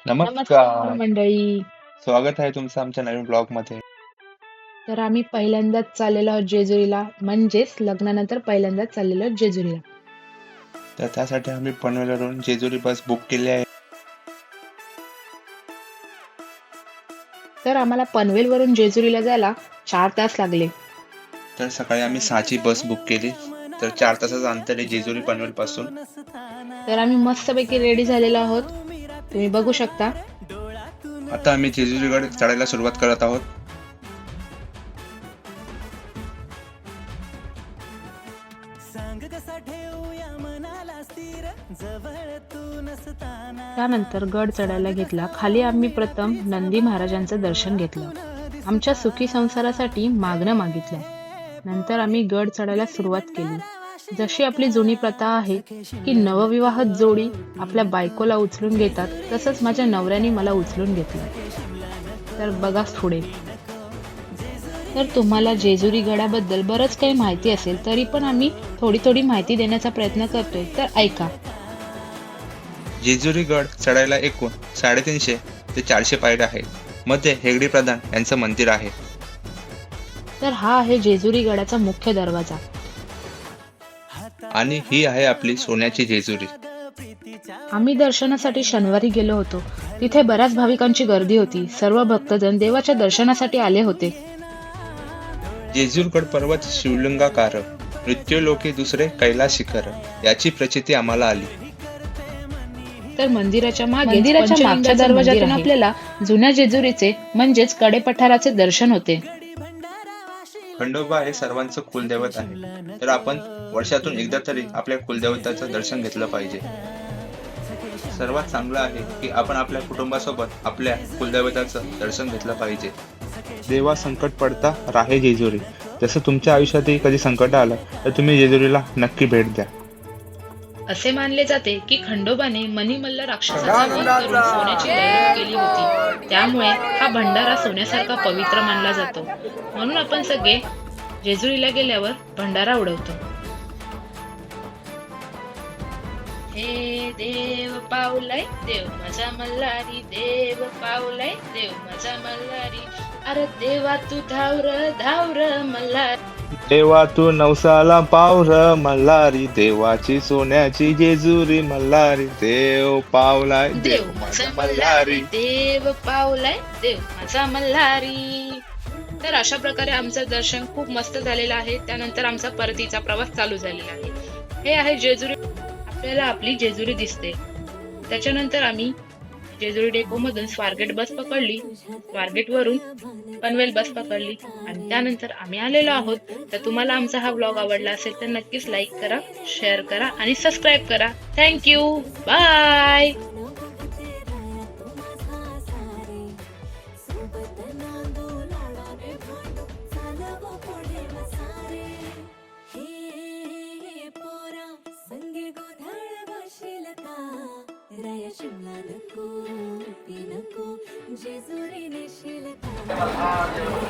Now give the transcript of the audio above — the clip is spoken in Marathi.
नमस्कार नमस्कार. मंडळी. स्वागत आहे तुमचं आमच्या नवीन ब्लॉग मध्ये. तर आम्ही पहिल्यांदाच चाललेलो आहोत जेजुरीला, म्हणजेच लग्नानंतर पहिल्यांदाच चाललेलो आहोत जेजुरीला. तर त्यासाठी आम्ही पनवेलवरून जेजुरी बस बुक केली आहे. तर आम्हाला पनवेलवरून जेजुरीला जायला 4 तास लागले. तर सकाळी आम्ही 6ची बस बुक केली. तर 4 तासाचं अंतर आहे जेजुरी पनवेल पासून. तर आम्ही मस्तपैकी रेडी झालेलो आहोत. तुम्ही बघू शकता. आता आम्ही जेजुरीगड चढायला सुरुवात करत आहोत. त्यानंतर गड चढायला घेतला. खाली आम्ही प्रथम नंदी महाराजांचं दर्शन घेतलं. आमच्या सुखी संसारासाठी मागणं मागितलं. नंतर आम्ही गड चढायला सुरुवात केली. जशी आपली जुनी प्रथा आहे की नवविवाहित जोडी आपल्या बायकोला उचलून घेतात, तसंच माझ्या नवऱ्याने मला उचलून घेतलं. तर बघाच पुढे. तर तुम्हाला जेजुरी गडाबद्दल बरंच काही माहिती असेल, तरी पण आम्ही थोडी माहिती देण्याचा प्रयत्न करतोय, तर ऐका. जेजुरी गड चढायला एकूण 350 ते 400 पायऱ्या आहेत. मध्ये हेगडी प्रधान यांचं मंदिर आहे. तर हा आहे जेजुरी गडाचा मुख्य दरवाजा. आणि ही आहे आपली सोन्याची जेजुरी. आम्ही दर्शनासाठी शनिवारी गेलो होतो. तिथे बऱ्याच भाविकांची गर्दी होती. सर्व भक्तजण देवाच्या दर्शनासाठी आले होते. जेजुरगड पर्वत शिवलिंगाकार, मृत्यूलोकी दुसरे कैलास शिखर याची प्रचिती आम्हाला आली. तर मंदिराच्या मागच्या दरवाजातून आपल्याला जुन्या जेजुरीचे म्हणजेच कडेपठाराचे दर्शन होते. खंडोबा हे सर्वांचं कुलदैवत आहे. तर आपण वर्षातून एकदा तरी आपल्या कुलदैवताचं दर्शन घेतलं पाहिजे. सर्वात चांगलं आहे की आपण आपल्या कुटुंबासोबत आपल्या कुलदैवताचं दर्शन घेतलं पाहिजे. देवा संकट पडता राहे जेजुरी. जसं तुमच्या आयुष्यातही कधी संकट आलं तर तुम्ही जेजुरीला नक्की भेट द्या. असे मानले जाते की खंडोबाने मणिमल्ल राक्षसाचा वध करून सोन्याची दळण केली होती. त्यामुळे हा भंडारा सोन्यासारखा पवित्र मानला जातो. म्हणून आपण सगळे जेजुरीला गेल्यावर भंडारा उडवतो. हे देव पावलाय देव माझा मल्हारी, देव पावलाय देव माझा मल्हारी, अरे देवा तू धावर मल्हारी, देवा तू नवसाला पावර मल्हारी, देवाची सोन्याची जेजुरी मल्हारी, देव पावलाय देव माझा मल्हारी, देव पावलाय देव माझा मल्हारी. तर अशा प्रकारे आमचं दर्शन खूप मस्त झालेलं आहे. त्यानंतर आमचा परतीचा प्रवास चालू झालेला आहे. हे आहे जेजुरी. आपल्याला आपली जेजुरी दिसते. त्याच्यानंतर आम्ही जेजुरी डेपो मधून स्वारगेट बस पकडली. स्वारगेट वरून पनवेल बस पकडली आणि त्यानंतर आम्ही आलेलो आहोत. तर तुम्हाला आमचा हा व्लॉग आवडला असेल तर नक्कीच लाईक करा, शेअर करा आणि सबस्क्राईब करा. थँक्यू. बाय. शिमला नको, नको जेजुरी नेशील का.